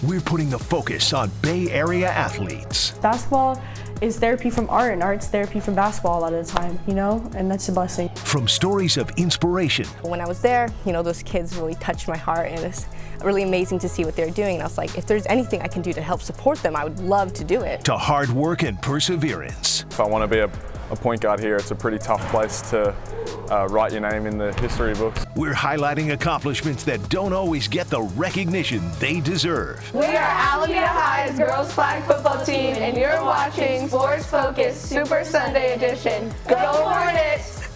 We're putting the focus on Bay Area athletes. Basketball is therapy from art, and art's therapy from basketball a lot of the time, and that's a blessing. From stories of inspiration. When I was there, those kids really touched my heart, and it's really amazing to see what they're doing. And I was like, if there's anything I can do to help support them, I would love to do it. To hard work and perseverance. If I want to be a point guard here, it's a pretty tough place to write your name in the history books. We're highlighting accomplishments that don't always get the recognition they deserve. We are Alameda High's girls flag football team, and you're watching Sports Focus Super Sunday Edition. Go Hornets!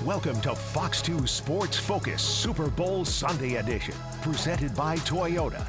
Welcome to Fox 2 Sports Focus Super Bowl Sunday Edition, presented by Toyota.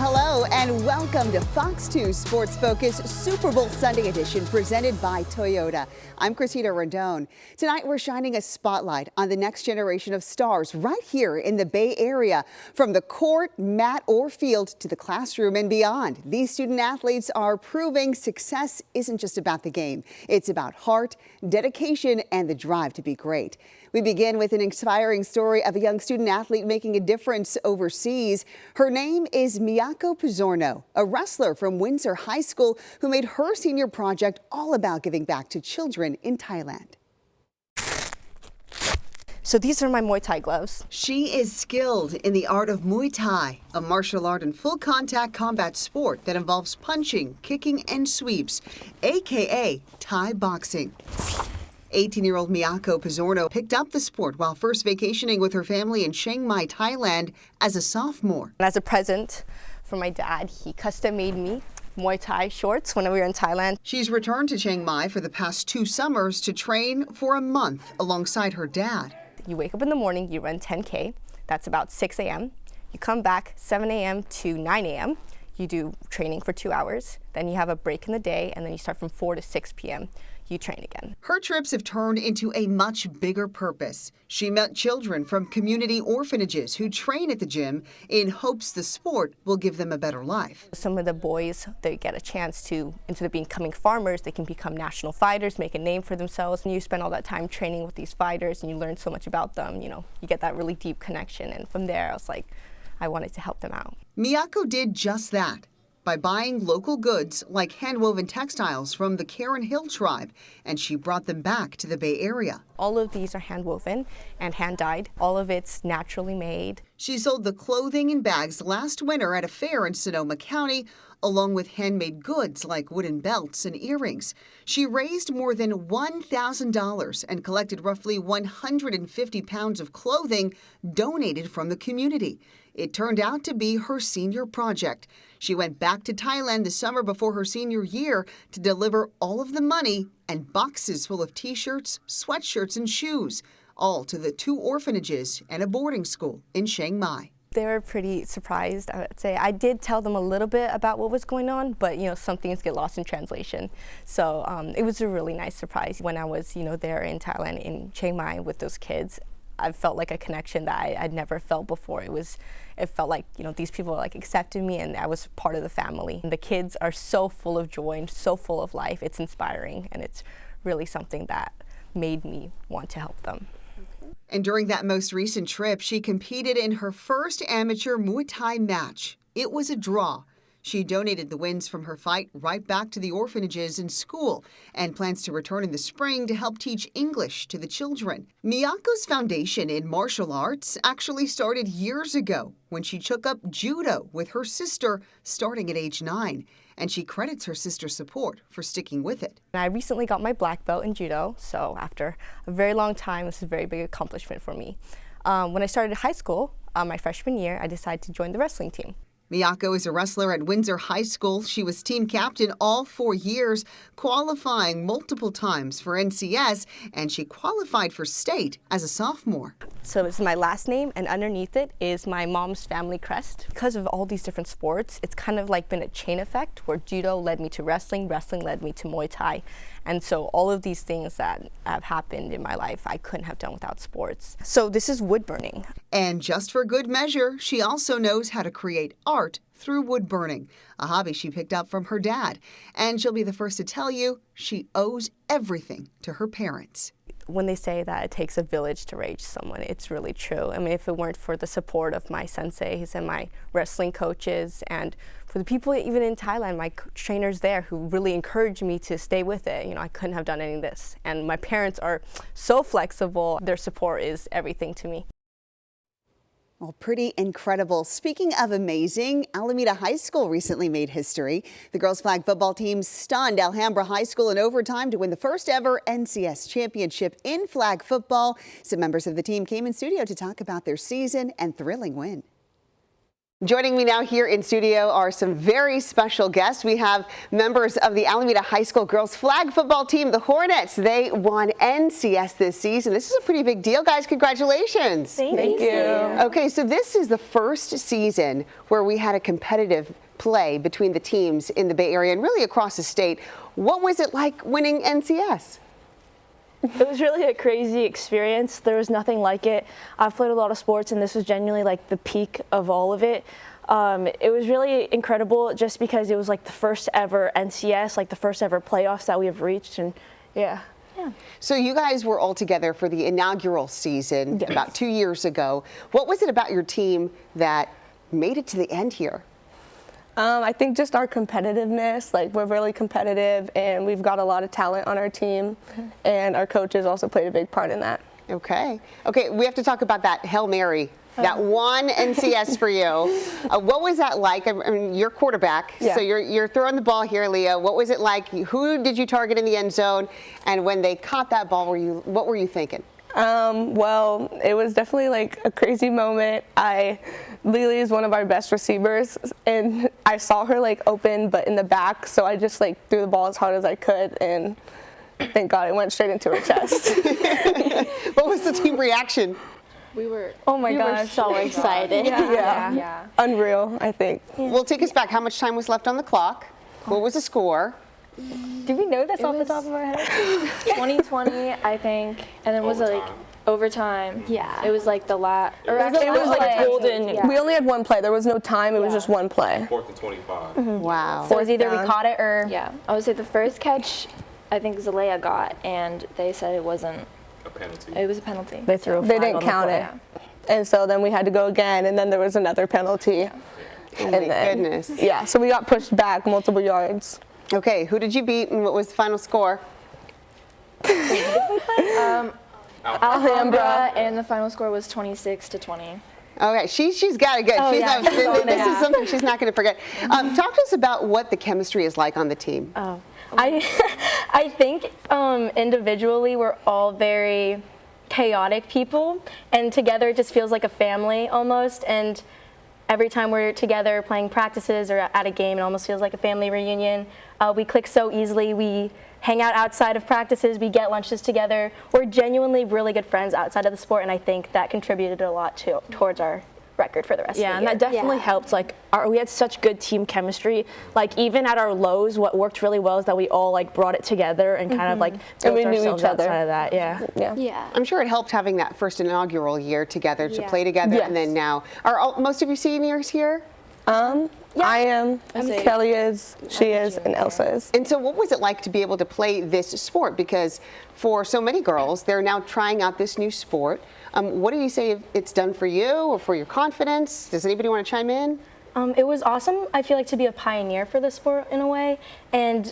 Hello and welcome to Fox 2 Sports Focus Super Bowl Sunday Edition presented by Toyota. I'm Christina Rendon. Tonight we're shining a spotlight on the next generation of stars right here in the Bay Area. From the court, mat, or field to the classroom and beyond, these student athletes are proving success isn't just about the game. It's about heart, dedication, and the drive to be great. We begin with an inspiring story of a young student athlete making a difference overseas. Her name is Miyako Pizzorno, a wrestler from Windsor High School who made her senior project all about giving back to children in Thailand. So these are my Muay Thai gloves. She is skilled in the art of Muay Thai, a martial art and full contact combat sport that involves punching, kicking, and sweeps, aka Thai boxing. 18-year-old Miyako Pizzorno picked up the sport while first vacationing with her family in Chiang Mai, Thailand as a sophomore. As a present for my dad, he custom made me Muay Thai shorts when we were in Thailand. She's returned to Chiang Mai for the past 2 summers to train for a month alongside her dad. You wake up in the morning, you run 10K, that's about 6 a.m. You come back 7 a.m. to 9 a.m. You do training for 2 hours, then you have a break in the day, and then you start from 4 to 6 p.m. You train again. Her trips have turned into a much bigger purpose. She met children from community orphanages who train at the gym in hopes the sport will give them a better life. Some of the boys, they get a chance to, instead of becoming farmers, they can become national fighters, make a name for themselves. And you spend all that time training with these fighters and you learn so much about them. You get that really deep connection. And from there, I was like, I wanted to help them out. Miyako did just that by buying local goods like hand-woven textiles from the Karen Hill tribe, and she brought them back to the Bay Area. All of these are hand-woven and hand-dyed. All of it's naturally made. She sold the clothing and bags last winter at a fair in Sonoma County, along with handmade goods like wooden belts and earrings. She raised more than $1,000 and collected roughly 150 pounds of clothing donated from the community. It turned out to be her senior project. She went back to Thailand the summer before her senior year to deliver all of the money and boxes full of T-shirts, sweatshirts, and shoes, all to the 2 orphanages and a boarding school in Chiang Mai. They were pretty surprised, I would say. I did tell them a little bit about what was going on, but some things get lost in translation. So it was a really nice surprise. When I was there in Thailand, in Chiang Mai with those kids, I felt like a connection that I'd never felt before. It felt like, these people accepted me and I was part of the family. And the kids are so full of joy and so full of life. It's inspiring, and it's really something that made me want to help them. And during that most recent trip, she competed in her first amateur Muay Thai match. It was a draw. She donated the wins from her fight right back to the orphanages and school and plans to return in the spring to help teach English to the children. Miyako's foundation in martial arts actually started years ago when she took up judo with her sister starting at age 9. And she credits her sister's support for sticking with it. I recently got my black belt in judo, so after a very long time, this is a very big accomplishment for me. When I started high school, my freshman year, I decided to join the wrestling team. Miyako is a wrestler at Windsor High School. She was team captain all 4 years, qualifying multiple times for NCS, and she qualified for state as a sophomore. So this is my last name, and underneath it is my mom's family crest. Because of all these different sports, it's kind of like been a chain effect where judo led me to wrestling, wrestling led me to Muay Thai. And so all of these things that have happened in my life, I couldn't have done without sports. So this is wood burning. And just for good measure, she also knows how to create art through wood burning, a hobby she picked up from her dad. And she'll be the first to tell you she owes everything to her parents. when they say that it takes a village to raise someone, it's really true. I mean, if it weren't for the support of my senseis and my wrestling coaches, and for the people even in Thailand, my trainers there who really encouraged me to stay with it, you know, I couldn't have done any of this. And my parents are so flexible. Their support is everything to me. Well, pretty incredible. Speaking of amazing, Alameda High School recently made history. The girls flag football team stunned Alhambra High School in overtime to win the first ever NCS championship in flag football. Some members of the team came in studio to talk about their season and thrilling win. Joining me now here in studio are some very special guests. We have members of the Alameda High School girls flag football team, the Hornets. They won NCS this season. This is a pretty big deal, guys. Congratulations. Thank you. Okay, so this is the first season where we had a competitive play between the teams in the Bay Area and really across the state. What was it like winning NCS? It was really a crazy experience. There was nothing like it. I've played a lot of sports, and this was genuinely like the peak of all of it. It was really incredible just because it was like the first ever NCS, like the first ever playoffs that we have reached, and yeah. So you guys were all together for the inaugural season about 2 years ago. What was it about your team that made it to the end here? I think just our competitiveness, like we're really competitive and we've got a lot of talent on our team, and our coaches also played a big part in that. Okay, we have to talk about that Hail Mary, that one NCS for you. What was that like? I mean, you're quarterback, so you're throwing the ball here, Leah. What was it like? Who did you target in the end zone? And when they caught that ball, what were you thinking? Well, it was definitely like a crazy moment. Lily is one of our best receivers, and I saw her like open but in the back, so I just like threw the ball as hard as I could, and thank God it went straight into her chest. What was the team reaction? Oh my gosh, so excited. Yeah. Unreal, I think. Well, take us back. How much time was left on the clock? What was the score? Do we know this off the top of our head? 2020, I think, and then was it like overtime? Yeah. It was like the last. It was like golden. Yeah. We only had one play. There was no time. It was just one play. 4th and 25. Wow. So it was either we caught it or Yeah, I would say the first catch, I think Zalea got, and they said it wasn't. A penalty. It was a penalty. they threw a They flag didn't on the count play. it. And so then we had to go again, and then there was another penalty. Oh my goodness. Yeah, so we got pushed back multiple yards. Okay, who did you beat and what was the final score? Alhambra, and the final score was 26-20. Okay, she's got it good. This is something she's not going to forget. Talk to us about what the chemistry is like on the team. I think individually we're all very chaotic people, and together it just feels like a family almost. And every time we're together playing practices or at a game, it almost feels like a family reunion. We click so easily. We hang out outside of practices. We get lunches together. We're genuinely really good friends outside of the sport, and I think that contributed a lot towards our record for the rest of the year. Yeah, and that definitely helped. Like, we had such good team chemistry. Like, even at our lows, what worked really well is that we all like brought it together and kind of like built we knew ourselves each other. outside of that. Yeah. I'm sure it helped having that first inaugural year together to play together, Yes. and then now. Are most of you seniors here? I am, Kelly is, she is, and Elsa is. And so what was it like to be able to play this sport? Because for so many girls, they're now trying out this new sport. What do you say it's done for you or for your confidence? Does anybody want to chime in? It was awesome, I feel like, to be a pioneer for the sport in a way. And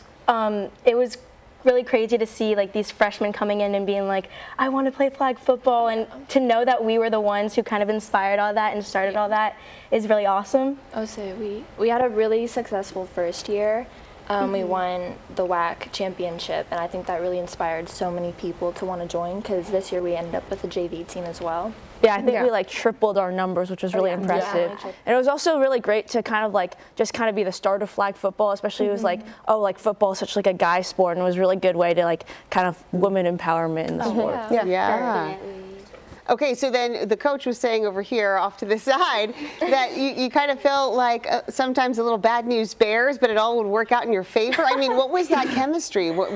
it was really crazy to see like these freshmen coming in and being like, I want to play flag football, and to know that we were the ones who kind of inspired all that and started all that is really awesome. I would say we had a really successful first year. We won the WAC championship, and I think that really inspired so many people to want to join, because this year we ended up with a JV team as well. Yeah, I think we like tripled our numbers, which was really impressive. And it was also really great to kind of like just kind of be the start of flag football, especially it was like, oh, like football is such like a guy sport, and it was a really good way to like kind of women empowerment in the sport. Yeah. Okay, so then the coach was saying over here off to the side that you kind of felt like sometimes a little bad news bears, but it all would work out in your favor. I mean, what was that chemistry? What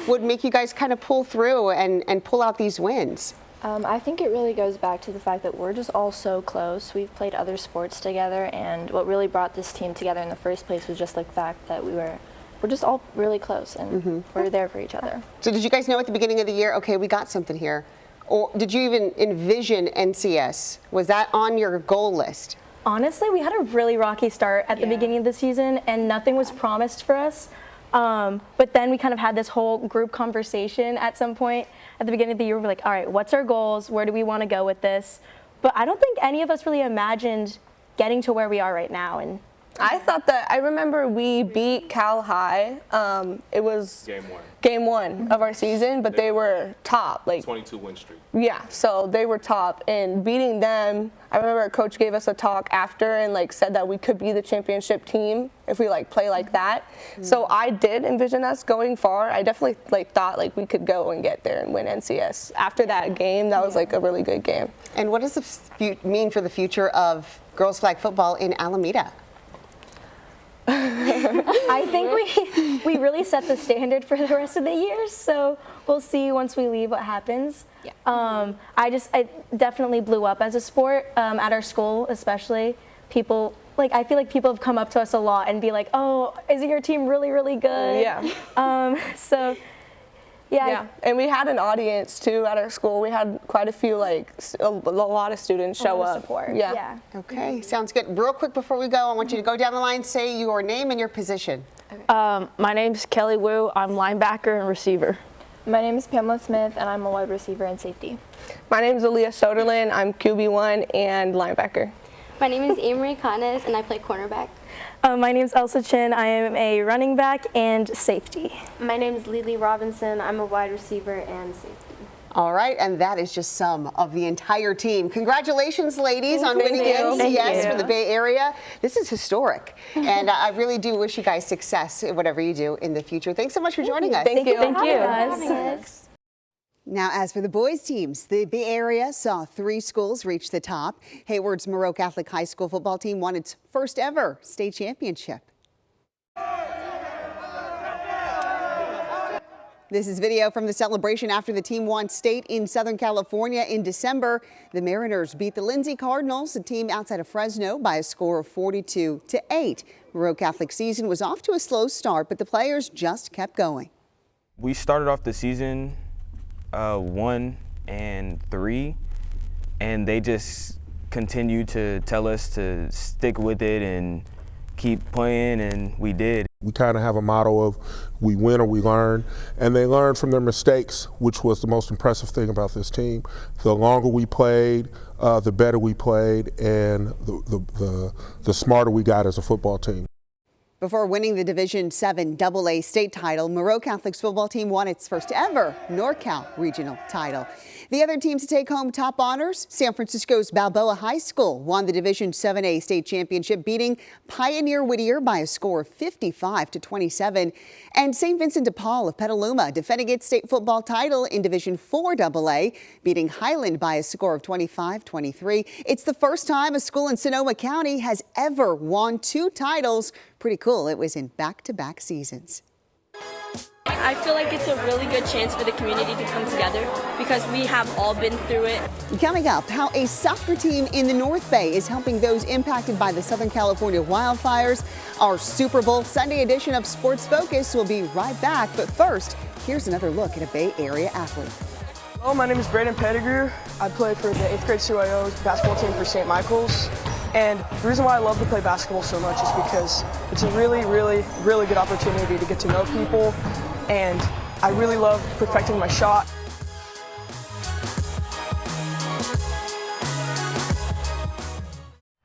would make you guys kind of pull through and pull out these wins? I think it really goes back to the fact that we're just all so close. We've played other sports together, and what really brought this team together in the first place was just like the fact that we were we're just all really close and we're there for each other. So did you guys know at the beginning of the year, okay, we got something here? Or did you even envision NCS? Was that on your goal list? Honestly, we had a really rocky start at the beginning of the season, and nothing was promised for us. But then we kind of had this whole group conversation at some point at the beginning of the year. We're like, all right, what's our goals? Where do we want to go with this? But I don't think any of us really imagined getting to where we are right now. And I remember we beat Cal High. It was game one of our season, but they were top, like 22 win streak. Yeah, so they were top, and beating them, I remember our coach gave us a talk after and like said that we could be the championship team if we like play like that. So I did envision us going far. I definitely like thought like we could go and get there and win NCS. After that game, that was like a really good game. And what does it mean for the future of girls flag football in Alameda? I think we really set the standard for the rest of the year, so we'll see once we leave what happens. Yeah. I definitely blew up as a sport at our school, especially. People, like, I feel like people have come up to us a lot and be like, oh, isn't your team really, really good? Yeah. So, yeah. And we had an audience too at our school. We had quite a few, like a lot of students show up. Support. Yeah. Okay, sounds good. Real quick before we go, I want you to go down the line, say your name and your position. My name's Kelly Wu. I'm linebacker and receiver. My name is Pamela Smith, and I'm a wide receiver and safety. My name is Aaliyah Soderlin. I'm QB1 and linebacker. My name is Amory Canes, and I play cornerback. My name's Elsa Chin. I am a running back and safety. My name is Lily Robinson. I'm a wide receiver and safety. All right, and that is just some of the entire team. Congratulations, ladies, on winning the NCS for the Bay Area. This is historic, and I really do wish you guys success in whatever you do in the future. Thanks so much for joining us. Thank you. Thank you. Now, as for the boys teams, the Bay Area saw 3 schools reach the top. Hayward's Moreau Catholic High School football team won its first ever state championship. This is video from the celebration after the team won state in Southern California in December. The Mariners beat the Lindsay Cardinals, a team outside of Fresno, by a score of 42-8. Moreau Catholic season was off to a slow start, but the players just kept going. We started off the season 1-3, and they just continued to tell us to stick with it and keep playing, and we did. We kind of have a motto of we win or we learn, and they learned from their mistakes, which was the most impressive thing about this team. The longer we played, the better we played, and the smarter we got as a football team. Before winning the Division VII AA state title, Moreau Catholic's football team won its first ever NorCal regional title. The other teams to take home top honors, San Francisco's Balboa High School won the Division VIIA state championship, beating Pioneer Whittier by a score of 55-27. And St. Vincent de Paul of Petaluma defending its state football title in Division IV AA, beating Highland by a score of 25-23. It's the first time a school in Sonoma County has ever won 2 titles. Pretty cool. It was in back-to-back seasons. I feel like it's a really good chance for the community to come together because we have all been through it. Coming up, how a soccer team in the North Bay is helping those impacted by the Southern California wildfires. Our Super Bowl Sunday edition of Sports Focus will be right back. But first, here's another look at a Bay Area athlete. Hello, my name is Brandon Pettigrew. I play for the 8th grade CYO basketball team for St. Michael's. And the reason why I love to play basketball so much is because it's a really, really, really good opportunity to get to know people. And I really love perfecting my shot.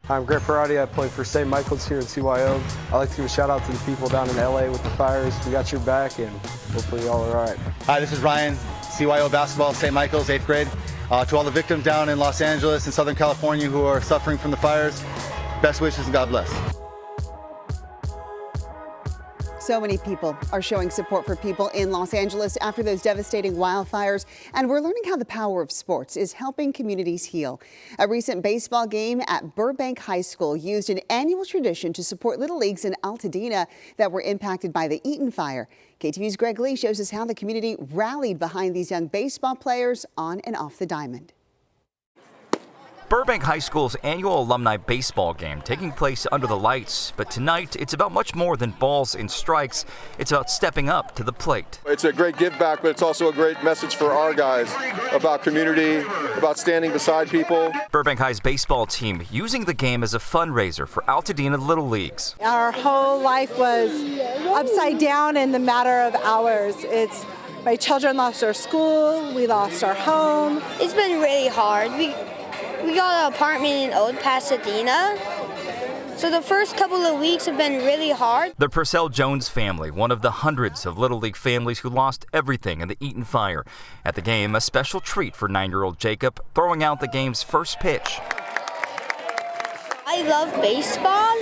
I'm Greg Parati. I play for St. Michael's here in CYO. I'd like to give a shout out to the people down in LA with the fires. We got your back and hopefully y'all are all right. Hi, this is Ryan, CYO basketball, St. Michael's, 8th grade. To all the victims down in Los Angeles and Southern California who are suffering from the fires, best wishes and God bless. So many people are showing support for people in Los Angeles after those devastating wildfires, and we're learning how the power of sports is helping communities heal. A recent baseball game at Burbank High School used an annual tradition to support little leagues in Altadena that were impacted by the Eaton fire. KTVU's Greg Lee shows us how the community rallied behind these young baseball players on and off the diamond. Burbank High School's annual alumni baseball game taking place under the lights, but tonight it's about much more than balls and strikes. It's about stepping up to the plate. It's a great give back, but it's also a great message for our guys about community, about standing beside people. Burbank High's baseball team using the game as a fundraiser for Altadena Little Leagues. Our whole life was upside down in the matter of hours. My children lost our school, we lost our home. It's been really hard. We got an apartment in Old Pasadena, so the first couple of weeks have been really hard. The Purcell Jones family, one of the hundreds of Little League families who lost everything in the Eaton fire. At the game, a special treat for 9-year-old Jacob, throwing out the game's first pitch. I love baseball,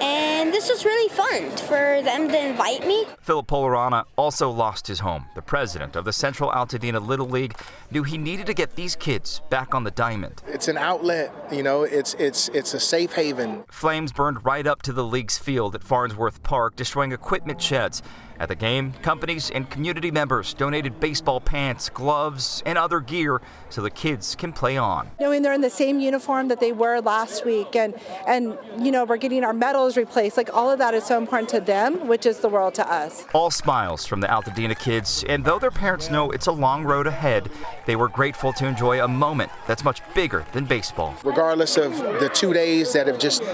and this was really fun for them to invite me. Philip Polarana also lost his home. The president of the Central Altadena Little League knew he needed to get these kids back on the diamond. It's an outlet, it's a safe haven. Flames burned right up to the league's field at Farnsworth Park, destroying equipment sheds. At the game, companies and community members donated baseball pants, gloves, and other gear so the kids can play on. Knowing they're in the same uniform that they were last week and we're getting our medals replaced, all of that is so important to them, which is the world to us. All smiles from the Altadena kids, and though their parents know it's a long road ahead, they were grateful to enjoy a moment that's much bigger than baseball. Regardless of the 2 days that have just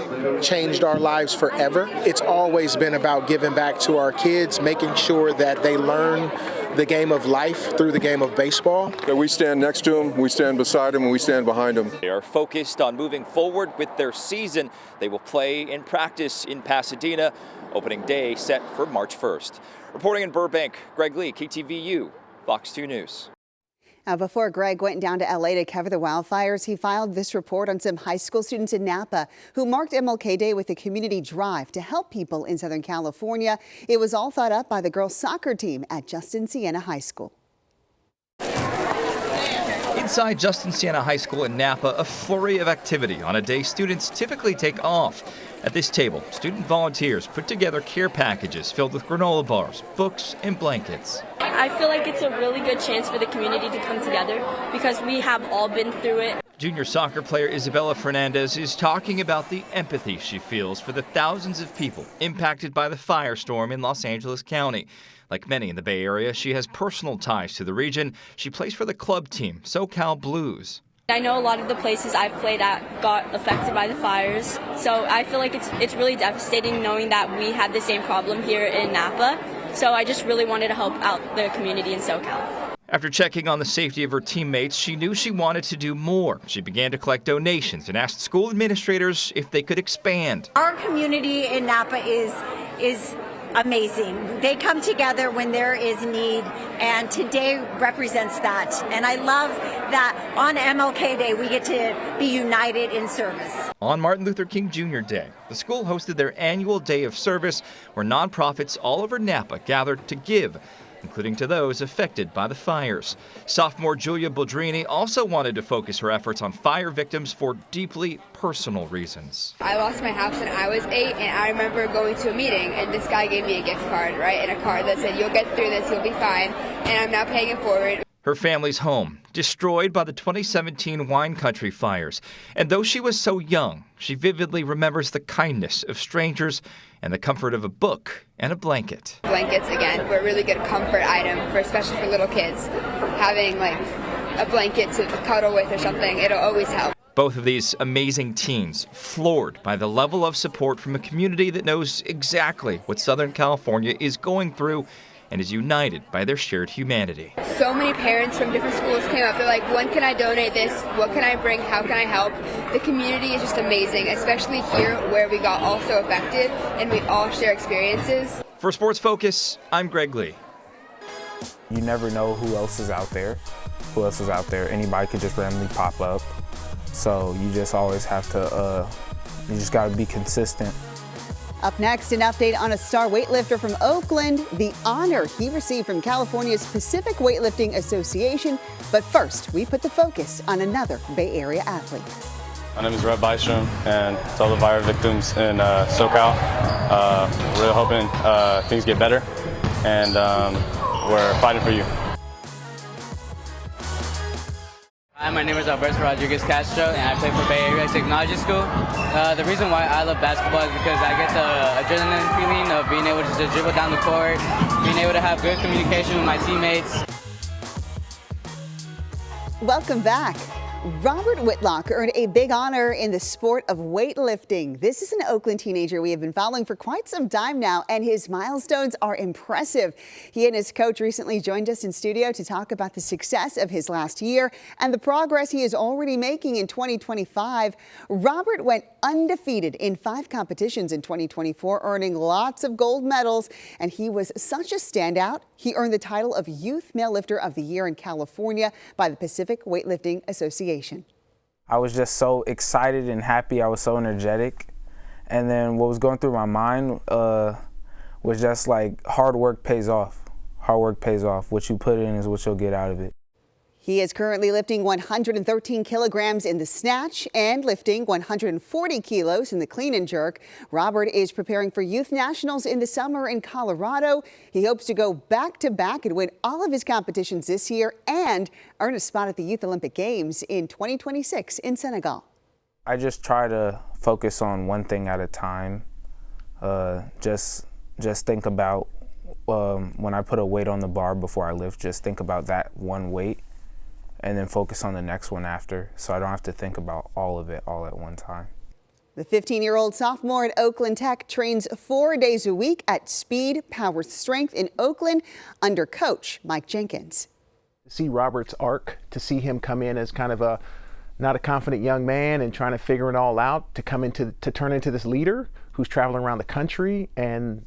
changed our lives forever, it's always been about giving back to our kids, making sure that they learn the game of life through the game of baseball. We stand next to them, we stand beside them, and we stand behind them. They are focused on moving forward with their season. They will play in practice in Pasadena. Opening day set for March 1st. Reporting in Burbank, Greg Lee, KTVU, Fox 2 News. Now, before Greg went down to LA to cover the wildfires, he filed this report on some high school students in Napa who marked MLK Day with a community drive to help people in Southern California. It was all thought up by the girls' soccer team at Justin Siena High School. Inside Justin Siena High School in Napa, a flurry of activity on a day students typically take off. At this table, student volunteers put together care packages filled with granola bars, books, and blankets. I feel like it's a really good chance for the community to come together because we have all been through it. Junior soccer player Isabella Fernandez is talking about the empathy she feels for the thousands of people impacted by the firestorm in Los Angeles County. Like many in the Bay Area, she has personal ties to the region. She plays for the club team, SoCal Blues. I know a lot of the places I've played at got affected by the fires, so I feel like it's really devastating knowing that we had the same problem here in Napa. So I just really wanted to help out the community in SoCal. After checking on the safety of her teammates, she knew she wanted to do more. She began to collect donations and asked school administrators if they could expand. Our community in Napa is amazing. They come together when there is need, and today represents that. And I love that on MLK Day we get to be united in service. On Martin Luther King Jr. Day, the school hosted their annual day of service where nonprofits all over Napa gathered to give, including to those affected by the fires. Sophomore Julia Boldrini also wanted to focus her efforts on fire victims for deeply personal reasons. I lost my house when I was 8, and I remember going to a meeting, and this guy gave me a gift card, right, and a card that said, "You'll get through this, you'll be fine," and I'm now paying it forward. Her family's home, destroyed by the 2017 wine country fires. And though she was so young, she vividly remembers the kindness of strangers and the comfort of a book and a blanket. Blankets, again, were a really good comfort item, especially for little kids. Having a blanket to cuddle with or something, it'll always help. Both of these amazing teens floored by the level of support from a community that knows exactly what Southern California is going through and is united by their shared humanity. So many parents from different schools came up. They're like, when can I donate this? What can I bring? How can I help? The community is just amazing, especially here where we got also affected and we all share experiences. For Sports Focus, I'm Greg Lee. You never know who else is out there. Anybody could just randomly pop up. So you just always have to, you just gotta be consistent. Up next, an update on a star weightlifter from Oakland, the honor he received from California's Pacific Weightlifting Association. But first, we put the focus on another Bay Area athlete. My name is Reb Bystrom, and to all the fire victims in SoCal, we're really hoping things get better, and we're fighting for you. Hi, my name is Alberto Rodriguez Castro, and I play for Bay Area Technology School. The reason why I love basketball is because I get the adrenaline feeling of being able to just dribble down the court, being able to have good communication with my teammates. Welcome back. Robert Whitlock earned a big honor in the sport of weightlifting. This is an Oakland teenager we have been following for quite some time now, and his milestones are impressive. He and his coach recently joined us in studio to talk about the success of his last year and the progress he is already making in 2025. Robert went undefeated in 5 competitions in 2024, earning lots of gold medals, and he was such a standout. He earned the title of Youth Male Lifter of the Year in California by the Pacific Weightlifting Association. I was just so excited and happy. I was so energetic. And then what was going through my mind was just like hard work pays off. Hard work pays off. What you put in is what you'll get out of it. He is currently lifting 113 kilograms in the snatch and lifting 140 kilos in the clean and jerk. Robert is preparing for youth nationals in the summer in Colorado. He hopes to go back-to-back and win all of his competitions this year and earn a spot at the Youth Olympic Games in 2026 in Senegal. I just try to focus on one thing at a time. Just think about when I put a weight on the bar before I lift, just think about that one weight, and then focus on the next one after, so I don't have to think about all of it all at one time. The 15-year-old sophomore at Oakland Tech trains 4 days a week at Speed Power Strength in Oakland under coach Mike Jenkins. To see Robert's arc, to see him come in as kind of not a confident young man and trying to figure it all out, to turn into this leader who's traveling around the country and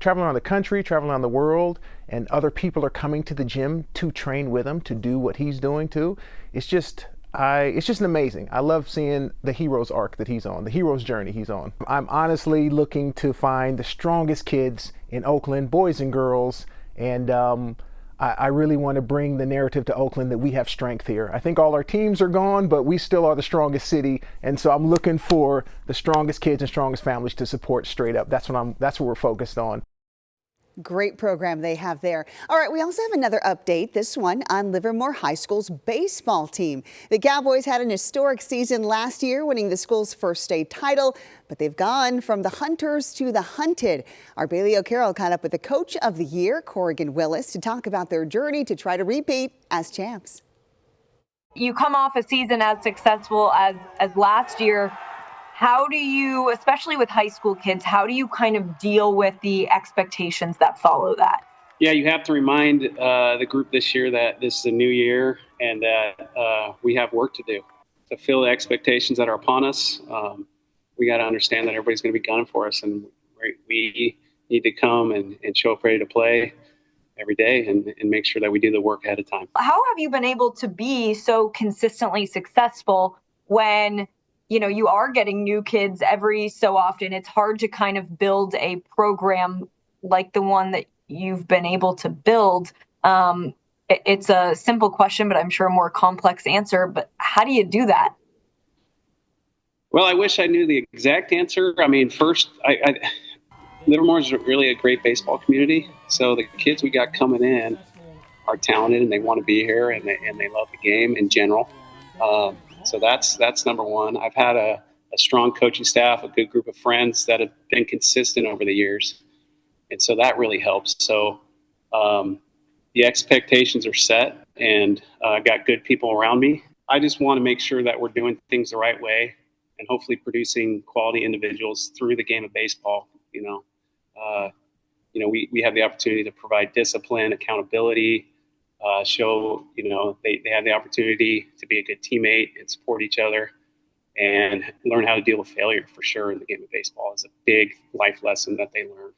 traveling around the world, and other people are coming to the gym to train with him, to do what he's doing too. It's just amazing. I love seeing the hero's arc that he's on, the hero's journey he's on. I'm honestly looking to find the strongest kids in Oakland, boys and girls, and I really want to bring the narrative to Oakland that we have strength here. I think all our teams are gone, but we still are the strongest city, and so I'm looking for the strongest kids and strongest families to support straight up. That's what we're focused on. Great program they have there. All right, we also have another update, this one on Livermore High School's baseball team. The Cowboys had an historic season last year, winning the school's first state title, but they've gone from the hunters to the hunted. Our Bailey O'Carroll caught up with the coach of the year, Corrigan Willis, to talk about their journey to try to repeat as champs. You come off a season as successful as last year. How do you, especially with high school kids, how do you kind of deal with the expectations that follow that? Yeah, you have to remind the group this year that this is a new year and that we have work to do to fill the expectations that are upon us. We got to understand that everybody's going to be gunning for us, and we need to come and show up ready to play every day and make sure that we do the work ahead of time. How have you been able to be so consistently successful when you are getting new kids every so often? It's hard to kind of build a program like the one that you've been able to build. It's a simple question, but I'm sure a more complex answer. But how do you do that? Well, I wish I knew the exact answer. I mean, first, Livermore is really a great baseball community. So the kids we got coming in are talented and they want to be here and they love the game in general. So that's number one. I've had a strong coaching staff, a good group of friends that have been consistent over the years. And so that really helps. So the expectations are set, and I got good people around me. I just want to make sure that we're doing things the right way and hopefully producing quality individuals through the game of baseball. We have the opportunity to provide discipline, accountability, show, they have the opportunity to be a good teammate and support each other and learn how to deal with failure for sure in the game of baseball is a big life lesson that they learn.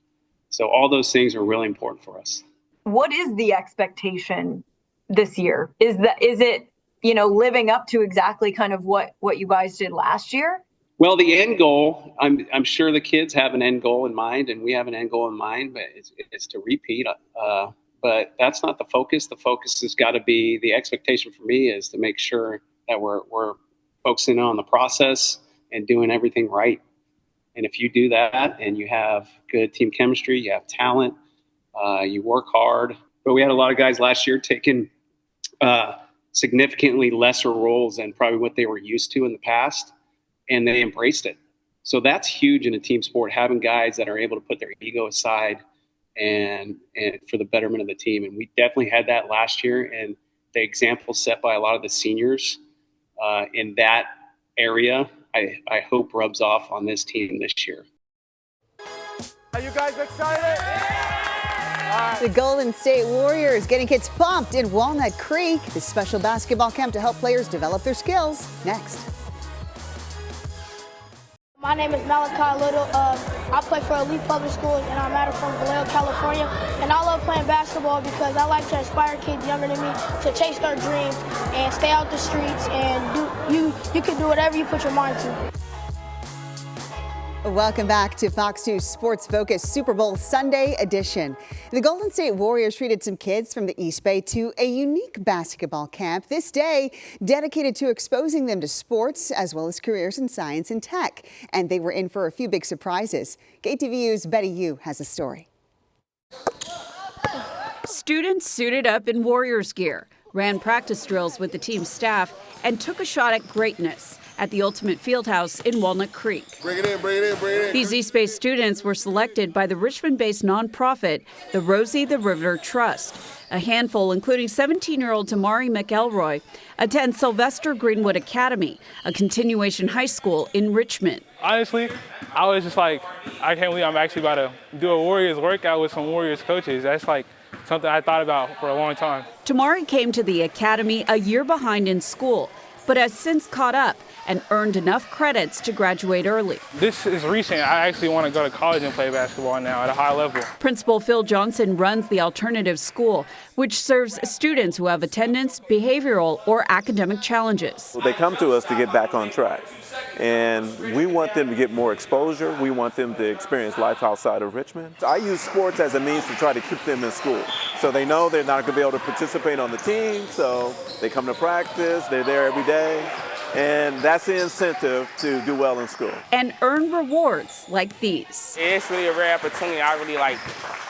So all those things are really important for us. What is the expectation this year? Is it, living up to exactly kind of what you guys did last year? Well, the end goal, I'm sure the kids have an end goal in mind and we have an end goal in mind, but it's to repeat. But that's not the focus. The focus has got to be, the expectation for me is to make sure that we're focusing on the process and doing everything right. And if you do that and you have good team chemistry, you have talent, you work hard. But we had a lot of guys last year taking significantly lesser roles than probably what they were used to in the past, and they embraced it. So that's huge in a team sport, having guys that are able to put their ego aside and for the betterment of the team. And we definitely had that last year, and the example set by a lot of the seniors in that area, I hope rubs off on this team this year. Are you guys excited? The Golden State Warriors getting kids pumped in Walnut Creek. The special basketball camp to help players develop their skills. Next. My name is Malachi Little. I play for Elite Public Schools, and I'm out from Vallejo, California. And I love playing basketball because I like to inspire kids younger than me to chase their dreams and stay out the streets. And you can do whatever you put your mind to. Welcome back to Fox 2 Sports Focus Super Bowl Sunday edition. The Golden State Warriors treated some kids from the East Bay to a unique basketball camp this day dedicated to exposing them to sports as well as careers in science and tech. And they were in for a few big surprises. KTVU's Betty Yu has a story. Students suited up in Warriors gear, ran practice drills with the team staff, and took a shot at greatness at the Ultimate Fieldhouse in Walnut Creek. Bring it in, bring it in, bring it in. These East Bay students were selected by the Richmond-based nonprofit, the Rosie the Riveter Trust. A handful, including 17-year-old Tamari McElroy, attend Sylvester Greenwood Academy, a continuation high school in Richmond. Honestly, I was just like, I can't believe I'm actually about to do a Warriors workout with some Warriors coaches. That's like something I thought about for a long time. Tamari came to the academy a year behind in school, but has since caught up and earned enough credits to graduate early. This is recent. I actually want to go to college and play basketball now at a high level. Principal Phil Johnson runs the alternative school, which serves students who have attendance, behavioral, or academic challenges. They come to us to get back on track, and we want them to get more exposure. We want them to experience life outside of Richmond. I use sports as a means to try to keep them in school. So they know they're not going to be able to participate on the team, so they come to practice, they're there every day. And that's the incentive to do well in school. And earn rewards like these. It's really a rare opportunity. I really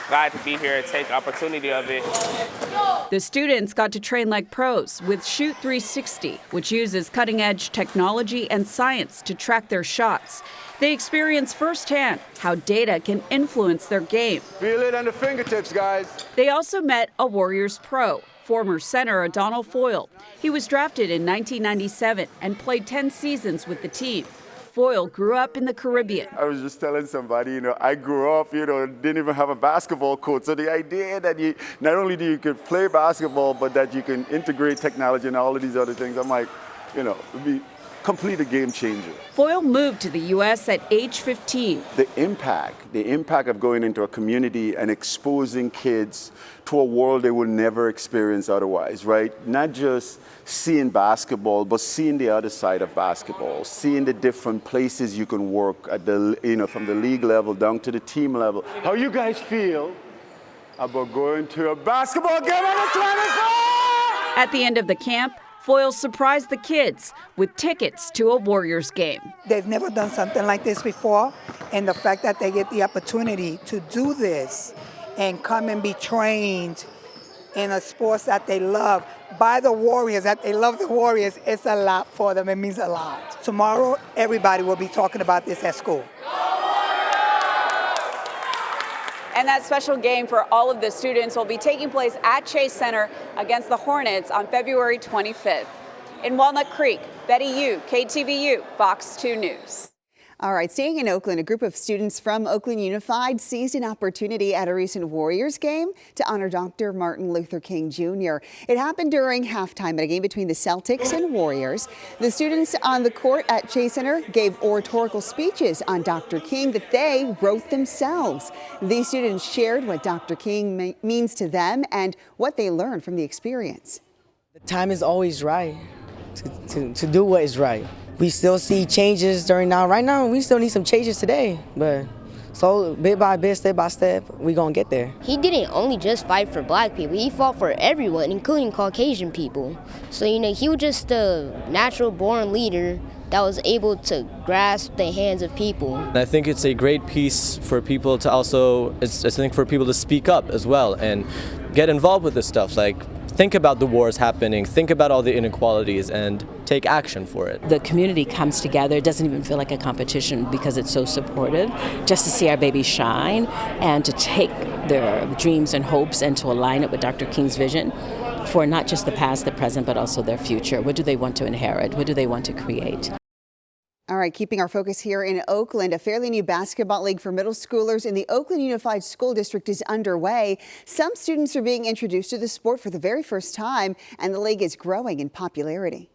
glad to be here and take opportunity of it. The students got to train like pros with Shoot 360, which uses cutting-edge technology and science to track their shots. They experience firsthand how data can influence their game. Feel it on the fingertips, guys. They also met a Warriors pro, former center O'Donnell Foyle. He was drafted in 1997 and played 10 seasons with the team. Foyle grew up in the Caribbean. I was just telling somebody, I grew up, didn't even have a basketball court. So the idea that you, not only do you could play basketball, but that you can integrate technology and all of these other things, I'm like, it'd be complete a game changer. Foyle moved to the U.S. at age 15. The impact of going into a community and exposing kids to a world they will never experience otherwise, right? Not just seeing basketball, but seeing the other side of basketball, seeing the different places you can work at the, from the league level down to the team level. How you guys feel about going to a basketball game on the 24th? At the end of the camp, Foyle surprised the kids with tickets to a Warriors game. They've never done something like this before, and the fact that they get the opportunity to do this and come and be trained in a sport that they love by the Warriors, that they love the Warriors, it's a lot for them. It means a lot. Tomorrow, everybody will be talking about this at school. And that special game for all of the students will be taking place at Chase Center against the Hornets on February 25th. In Walnut Creek, Betty Yu, KTVU, Fox 2 News. All right, staying in Oakland, a group of students from Oakland Unified seized an opportunity at a recent Warriors game to honor Dr. Martin Luther King Jr. It happened during halftime at a game between the Celtics and Warriors. The students on the court at Chase Center gave oratorical speeches on Dr. King that they wrote themselves. These students shared what Dr. King means to them and what they learned from the experience. The time is always right to do what is right. We still see changes right now we still need some changes today, but so bit by bit, step by step, we gonna get there. He didn't only just fight for black people, he fought for everyone, including Caucasian people. So, he was just a natural born leader that was able to grasp the hands of people. I think it's a great piece for people to also, for people to speak up as well and get involved with this stuff. Like, think about the wars happening, think about all the inequalities, and take action for it. The community comes together. It doesn't even feel like a competition because it's so supportive, just to see our babies shine and to take their dreams and hopes and to align it with Dr. King's vision for not just the past, the present, but also their future. What do they want to inherit? What do they want to create? All right, keeping our focus here in Oakland, a fairly new basketball league for middle schoolers in the Oakland Unified School District is underway. Some students are being introduced to the sport for the very first time, and the league is growing in popularity.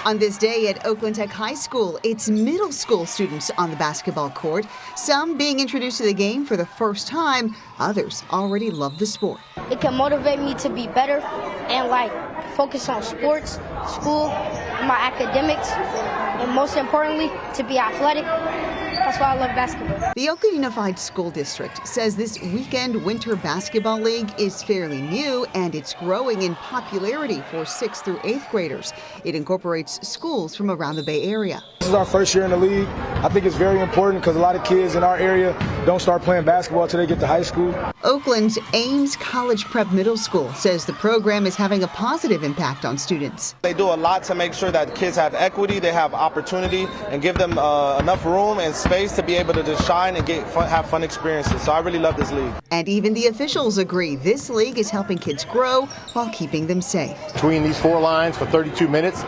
On this day at Oakland Tech High School, it's middle school students on the basketball court, some being introduced to the game for the first time, others already love the sport. It can motivate me to be better and focus on sports, school, my academics, and most importantly, to be athletic. That's why I love basketball. The Oakland Unified School District says this weekend winter basketball league is fairly new and it's growing in popularity for 6th through 8th graders. It incorporates schools from around the Bay Area. This is our first year in the league. I think it's very important because a lot of kids in our area don't start playing basketball until they get to high school. Oakland's Ames College Prep Middle School says the program is having a positive impact on students. They do a lot to make sure that kids have equity, they have opportunity, and give them enough room and space to be able to just shine and have fun experiences. So I really love this league. And even the officials agree this league is helping kids grow while keeping them safe. Between these 4 lines for 32 minutes,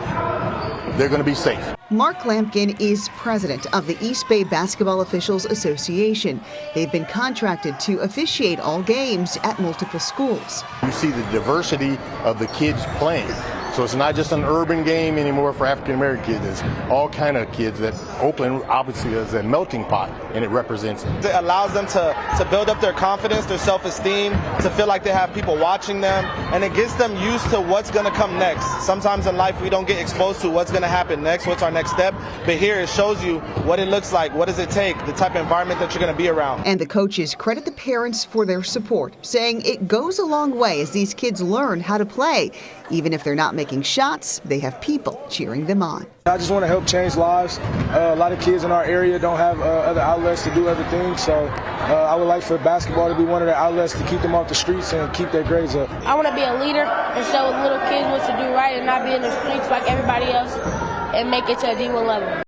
they're going to be safe. Mark Lampkin is president of the East Bay Basketball Officials Association. They've been contracted to officiate all games at multiple schools. You see the diversity of the kids playing. So it's not just an urban game anymore for African American kids. It's all kind of kids that Oakland obviously is a melting pot, and it represents it. It allows them to build up their confidence, their self-esteem, to feel like they have people watching them, and it gets them used to what's going to come next. Sometimes in life we don't get exposed to what's going to happen next, what's our next step, but here it shows you what it looks like, what does it take, the type of environment that you're going to be around. And the coaches credit the parents for their support, saying it goes a long way as these kids learn how to play. Even if they're not making shots, they have people cheering them on. I just want to help change lives. A lot of kids in our area don't have other outlets to do other things, so I would like for basketball to be one of the outlets to keep them off the streets and keep their grades up. I want to be a leader and show little kids what to do right and not be in the streets like everybody else and make it to a D1 level.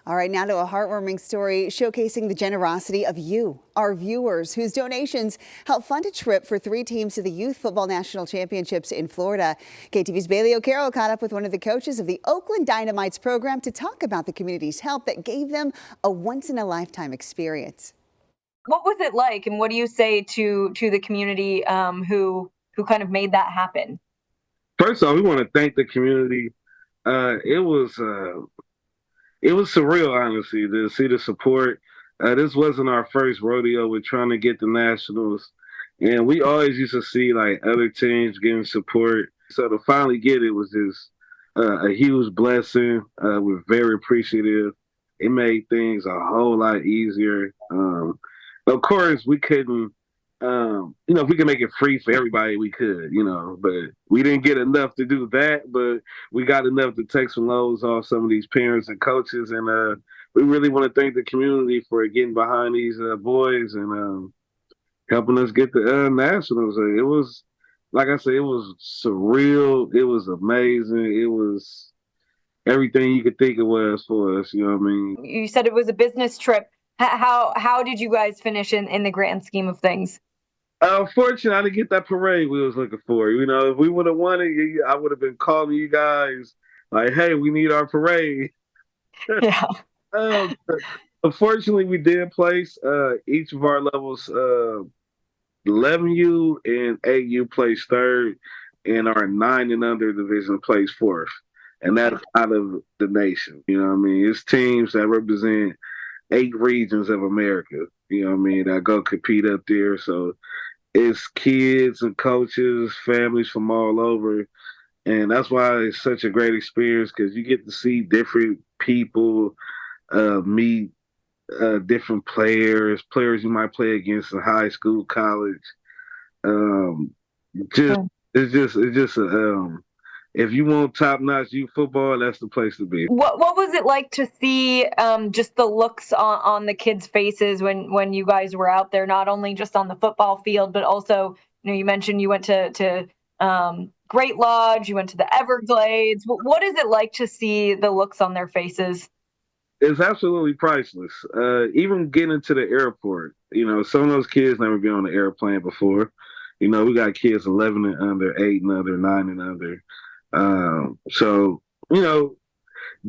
All right, now to a heartwarming story showcasing the generosity of you, our viewers, whose donations help fund a trip for 3 teams to the Youth Football National Championships in Florida. KTVU's Bailey O'Carroll caught up with one of the coaches of the Oakland Dynamites program to talk about the community's help that gave them a once-in-a-lifetime experience. What was it like, and what do you say to the community who kind of made that happen? First off, we want to thank the community. It was surreal, honestly, to see the support. This wasn't our first rodeo with trying to get the Nationals. And we always used to see other teams getting support. So to finally get it was just a huge blessing. We're very appreciative. It made things a whole lot easier. Of course, we couldn't, if we could make it free for everybody, we could, but we didn't get enough to do that, but we got enough to take some loads off some of these parents and coaches. And we really want to thank the community for getting behind these boys and helping us get the Nationals. It was, like I said, it was surreal. It was amazing. It was everything you could think it was for us. You know what I mean? You said it was a business trip. How did you guys finish in the grand scheme of things? Unfortunately, I didn't get that parade we was looking for. If we would have won it, I would have been calling you guys like, hey, we need our parade. Yeah. Unfortunately, we did place each of our levels, 11U and 8U placed 3rd, and our 9 and under division placed 4th. And that's out of the nation. You know what I mean? It's teams that represent 8 regions of America, that go compete up there. So it's kids and coaches, families from all over. And that's why it's such a great experience, because you get to see different people, meet different players you might play against in high school, college. If you want top-notch youth football, that's the place to be. What was it like to see just the looks on the kids' faces when you guys were out there, not only just on the football field, but also You mentioned you went to Great Lodge, you went to the Everglades. What is it like to see the looks on their faces? It's absolutely priceless. Even getting to the airport, some of those kids never been on an airplane before. We got kids 11 and under, 8 and under, 9 and under. So,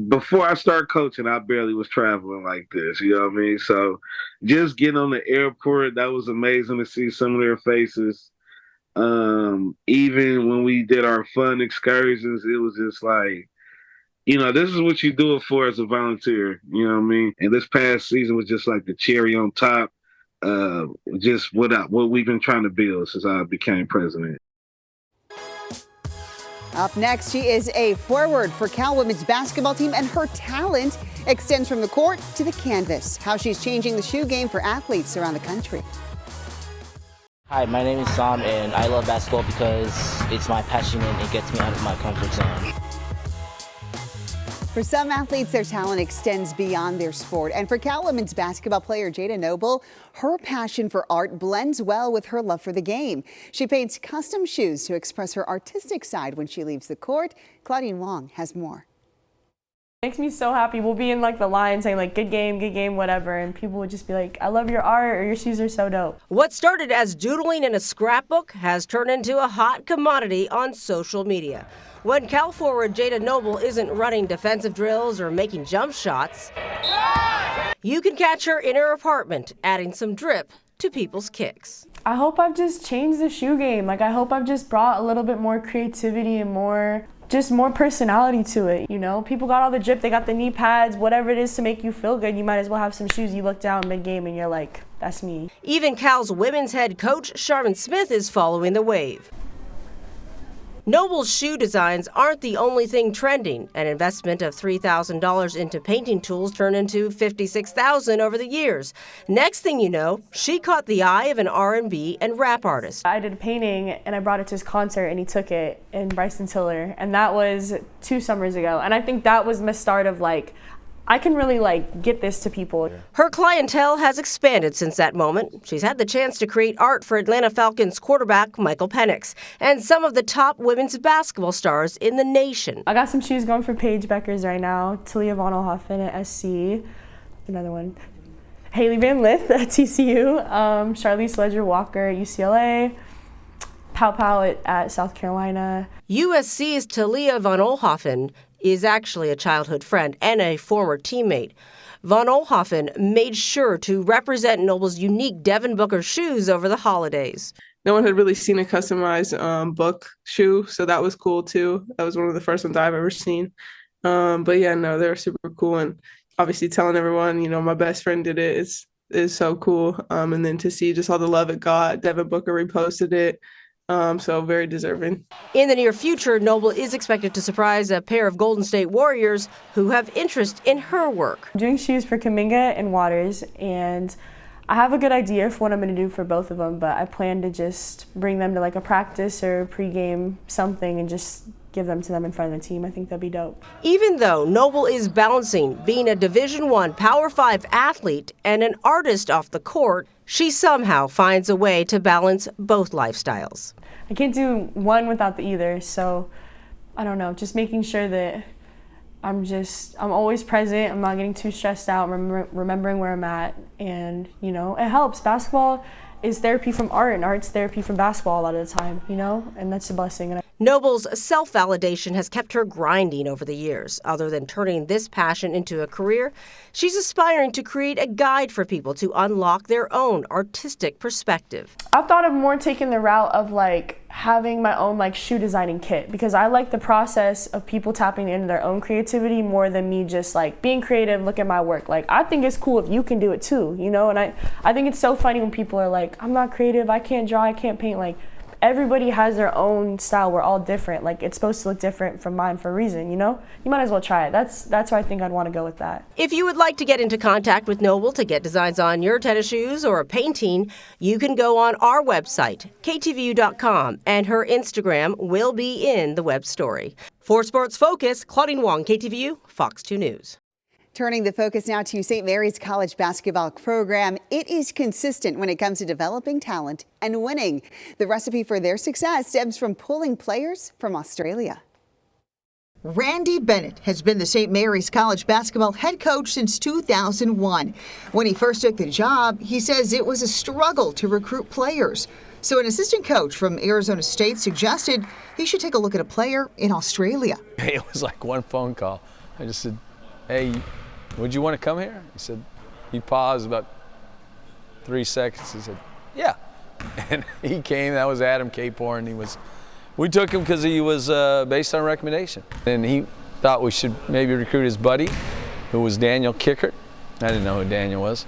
before I started coaching, I barely was traveling like this. You know what I mean? So just getting on the airport, that was amazing to see some of their faces. Even when we did our fun excursions, it was just like, this is what you do it for as a volunteer. You know what I mean? And this past season was just like the cherry on top. Just what we've been trying to build since I became president. Up next, she is a forward for Cal women's basketball team, and her talent extends from the court to the canvas. How she's changing the shoe game for athletes around the country. Hi, my name is Sam, and I love basketball because it's my passion and it gets me out of my comfort zone. For some athletes, their talent extends beyond their sport. And for Cal women's basketball player Jada Noble, her passion for art blends well with her love for the game. She paints custom shoes to express her artistic side when she leaves the court. Claudine Wong has more. Makes me so happy. We'll be in the line saying good game, whatever, and people would just be like, I love your art, or your shoes are so dope. What started as doodling in a scrapbook has turned into a hot commodity on social media. When Cal forward Jada Noble isn't running defensive drills or making jump shots, you can catch her in her apartment adding some drip to people's kicks. I hope I've just changed the shoe game. I hope I've just brought a little bit more creativity and more personality to it. People got all the drip, they got the knee pads, whatever it is to make you feel good. You might as well have some shoes. You look down mid-game and you're like, that's me. Even Cal's women's head coach, Sharman Smith, is following the wave. Noble's shoe designs aren't the only thing trending. An investment of $3,000 into painting tools turned into $56,000 over the years. Next thing you know, she caught the eye of an R&B and rap artist. I did a painting and I brought it to his concert and he took it in Bryson Tiller, and that was 2 summers ago. And I think that was the start of I can really get this to people. Her clientele has expanded since that moment. She's had the chance to create art for Atlanta Falcons quarterback Michael Penix and some of the top women's basketball stars in the nation. I got some shoes going for Paige Beckers right now, Talia Von Oelhoffen at SC, another one, Haley Van Lith at TCU, Charlize Ledger-Walker at UCLA, Pow Pow at South Carolina. USC's Talia Von Oelhoffen is actually a childhood friend and a former teammate. Von Oelhoffen made sure to represent Noble's unique Devin Booker shoes over the holidays. No one had really seen a customized book shoe, so that was cool too. That was one of the first ones I've ever seen. But yeah, no, they were super cool, and obviously telling everyone, my best friend did it is so cool. And then to see just all the love it got, Devin Booker reposted it. So very deserving. In the near future, Noble is expected to surprise a pair of Golden State Warriors who have interest in her work. I'm doing shoes for Kuminga and Waters, and I have a good idea for what I'm going to do for both of them, but I plan to just bring them to a practice or pregame something and just give them to them in front of the team. I think that'd be dope. Even though Noble is balancing being a Division I Power 5 athlete and an artist off the court, she somehow finds a way to balance both lifestyles. I can't do one without the other, so I don't know, just making sure that I'm always present, I'm not getting too stressed out, remembering where I'm at, and it helps. Basketball is therapy from art, and art's therapy from basketball a lot of the time, and that's a blessing. Noble's self-validation has kept her grinding over the years. Other than turning this passion into a career, she's aspiring to create a guide for people to unlock their own artistic perspective. I've thought of more taking the route of having my own shoe designing kit, because I like the process of people tapping into their own creativity more than me just being creative, look at my work. I think it's cool if you can do it too, and I think it's so funny when people are like, I'm not creative, I can't draw, I can't paint. Everybody has their own style. We're all different. It's supposed to look different from mine for a reason, You might as well try it. That's why I think I'd want to go with that. If you would like to get into contact with Noble to get designs on your tennis shoes or a painting, you can go on our website, KTVU.com, and her Instagram will be in the web story. For Sports Focus, Claudine Wong, KTVU, Fox 2 News. Turning the focus now to St. Mary's college basketball program. It is consistent when it comes to developing talent and winning. The recipe for their success stems from pulling players from Australia. Randy Bennett has been the St. Mary's college basketball head coach since 2001. When he first took the job, he says it was a struggle to recruit players. So an assistant coach from Arizona State suggested he should take a look at a player in Australia. It was like one phone call. I just said, "Hey, would you want to come here?" He said, he paused about 3 seconds. He said, "Yeah." And he came. That was Adam Capehorn. We took him because he was based on recommendation. And he thought we should maybe recruit his buddy, who was Daniel Kickert. I didn't know who Daniel was.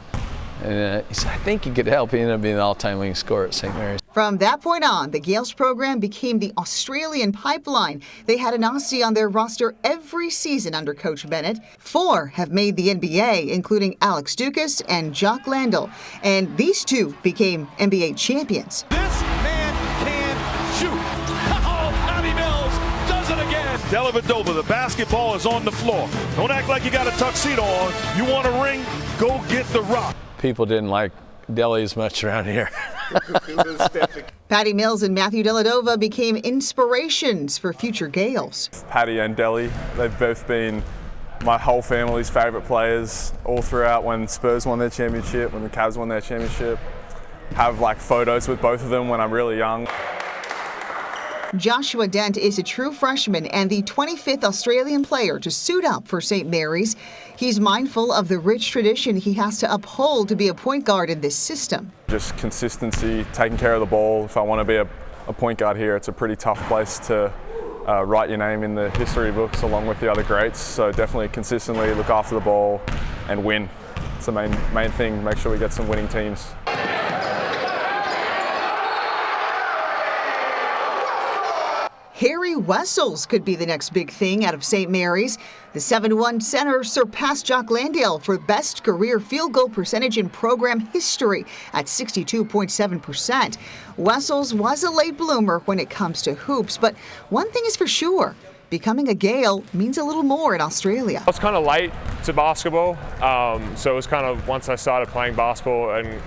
And he said, "I think he could help." He ended up being an all-time leading scorer at St. Mary's. From that point on, the Gales program became the Australian pipeline. They had an Aussie on their roster every season under Coach Bennett. 4 have made the NBA, including Alex Dukas and Jock Landale. And these 2 became NBA champions. This man can shoot. Oh, Patty Mills does it again. Dellavedova, the basketball is on the floor. Don't act like you got a tuxedo on. You want a ring? Go get the rock. People didn't like Delly as much around here. Patty Mills and Matthew Dellavedova became inspirations for future Gales. Patty and Delly, they've both been my whole family's favourite players all throughout. When Spurs won their championship, when the Cavs won their championship, have like photos with both of them when I'm really young. Joshua Dent is a true freshman and the 25th Australian player to suit up for St. Mary's. He's mindful of the rich tradition he has to uphold to be a point guard in this system. Just consistency, taking care of the ball. If I want to be a point guard here, it's a pretty tough place to write your name in the history books along with the other greats. So definitely consistently look after the ball and win. It's the main thing, make sure we get some winning teams. Harry Wessels could be the next big thing out of St. Mary's. The 7'1" center surpassed Jock Landale for best career field goal percentage in program history at 62.7%. Wessels was a late bloomer when it comes to hoops, but one thing is for sure, becoming a Gale means a little more in Australia. I was kind of late to basketball, so it was kind of once I started playing basketball and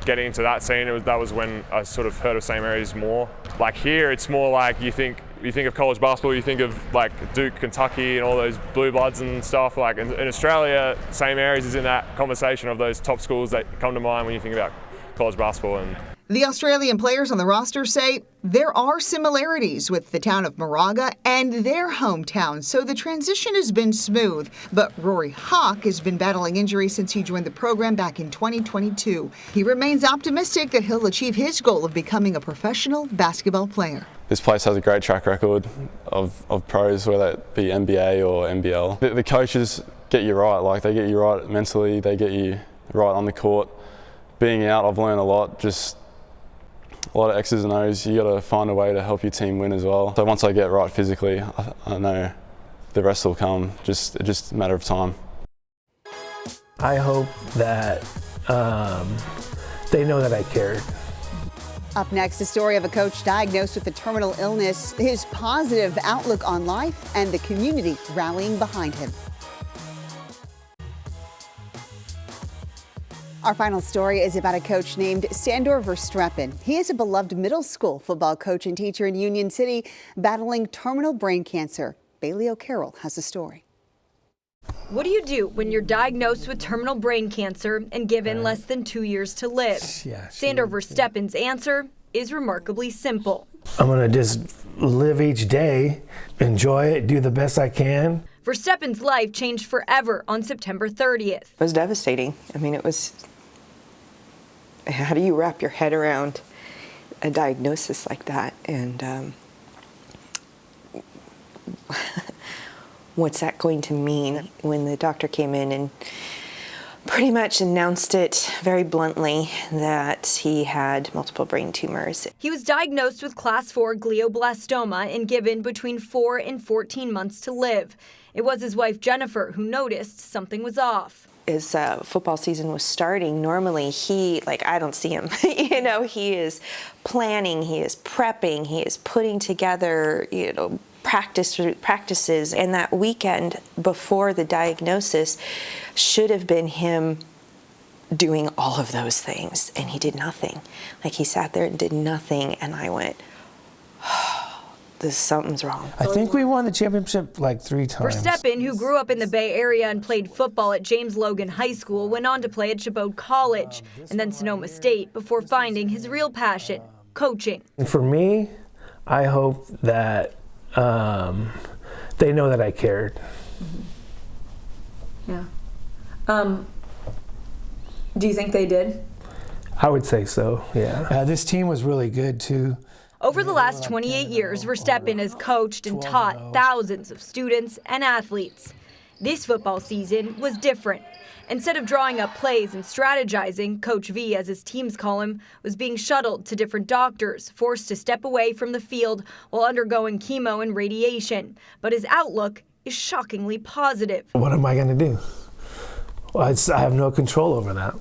getting into that scene, that was when I sort of heard of St. Mary's more. Like here, it's more like you think of college basketball, you think of like Duke, Kentucky, and all those blue bloods and stuff. Like in Australia, St. Mary's is in that conversation of those top schools that come to mind when you think about college basketball. And the Australian players on the roster say there are similarities with the town of Moraga and their hometown, so the transition has been smooth. But Rory Hawk has been battling injury since he joined the program back in 2022. He remains optimistic that he'll achieve his goal of becoming a professional basketball player. This place has a great track record of pros, whether it be NBA or NBL. The coaches get you right, like they get you right mentally, they get you right on the court. Being out, I've learned a lot, just a lot of X's and O's. You got to find a way to help your team win as well. So once I get right physically, I know the rest will come. It's just a matter of time. I hope that they know that I care. Up next, the story of a coach diagnosed with a terminal illness, his positive outlook on life, and the community rallying behind him. Our final story is about a coach named Sandor Verstreppen. He is a beloved middle school football coach and teacher in Union City battling terminal brain cancer. Bailey O'Carroll has the story. What do you do when you're diagnosed with terminal brain cancer and given less than 2 years to live? Sandor Versteppen's answer is remarkably simple. I'm going to just live each day, enjoy it, do the best I can. Versteppen's life changed forever on September 30th. It was devastating. I mean, how do you wrap your head around a diagnosis like that? And what's that going to mean? When the doctor came in and pretty much announced it very bluntly that he had multiple brain tumors. He was diagnosed with class 4 glioblastoma and given between 4 and 14 months to live. It was his wife Jennifer who noticed something was off. As football season was starting, normally I don't see him. He is planning, he is prepping, he is putting together, practices, and that weekend before the diagnosis should have been him doing all of those things, and he did nothing. Like, he sat there and did nothing, and I went, something's wrong. I think we won the championship like 3 times. Verstappen, who grew up in the Bay Area and played football at James Logan High School, went on to play at Chabot College and then Sonoma State before finding his real passion, coaching. And for me, I hope that they know that I cared. Yeah. Do you think they did? I would say so, yeah. This team was really good too. Over the last 28 years, Verstappen has coached and taught thousands of students and athletes. This football season was different. Instead of drawing up plays and strategizing, Coach V, as his teams call him, was being shuttled to different doctors, forced to step away from the field while undergoing chemo and radiation. But his outlook is shockingly positive. What am I going to do? Well, I have no control over that.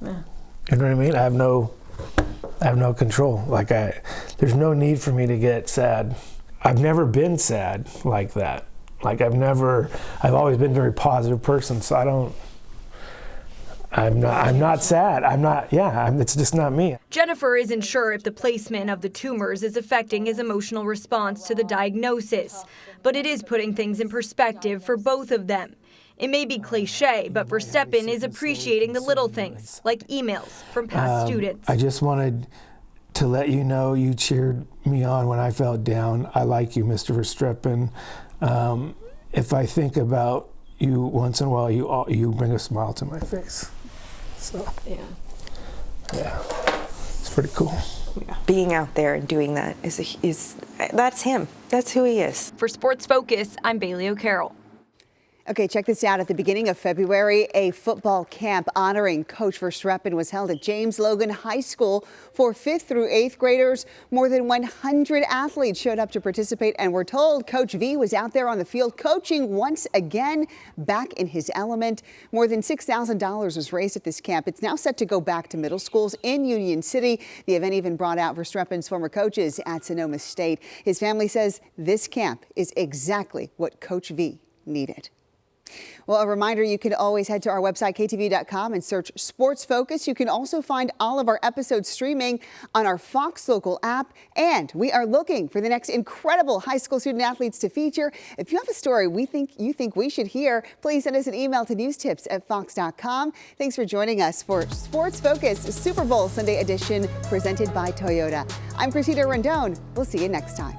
Yeah. You know what I mean? I have no control. There's no need for me to get sad. I've never been sad like that. I've always been a very positive person, so I'm not sad. It's just not me. Jennifer isn't sure if the placement of the tumors is affecting his emotional response to the diagnosis, but it is putting things in perspective for both of them. It may be cliche, but Verstappen is appreciating the little things, like emails from past students. I just wanted to let you know you cheered me on when I felt down. I like you, Mr. Verstappen. If I think about you once in a while, you bring a smile to my face. So, yeah, it's pretty cool. Yeah. Being out there and doing that that's him. That's who he is. For Sports Focus, I'm Bailey O'Carroll. Okay, check this out. At the beginning of February, a football camp honoring Coach Verstappen was held at James Logan High School for 5th through 8th graders. More than 100 athletes showed up to participate, and we're told Coach V was out there on the field coaching once again, back in his element. More than $6,000 was raised at this camp. It's now set to go back to middle schools in Union City. The event even brought out Verstappen's former coaches at Sonoma State. His family says this camp is exactly what Coach V needed. Well, a reminder, you can always head to our website, KTVU.com, and search Sports Focus. You can also find all of our episodes streaming on our Fox Local app. And we are looking for the next incredible high school student athletes to feature. If you have a story you think we should hear, please send us an email to newstips@fox.com. Thanks for joining us for Sports Focus Super Bowl Sunday edition, presented by Toyota. I'm Christina Rendon. We'll see you next time.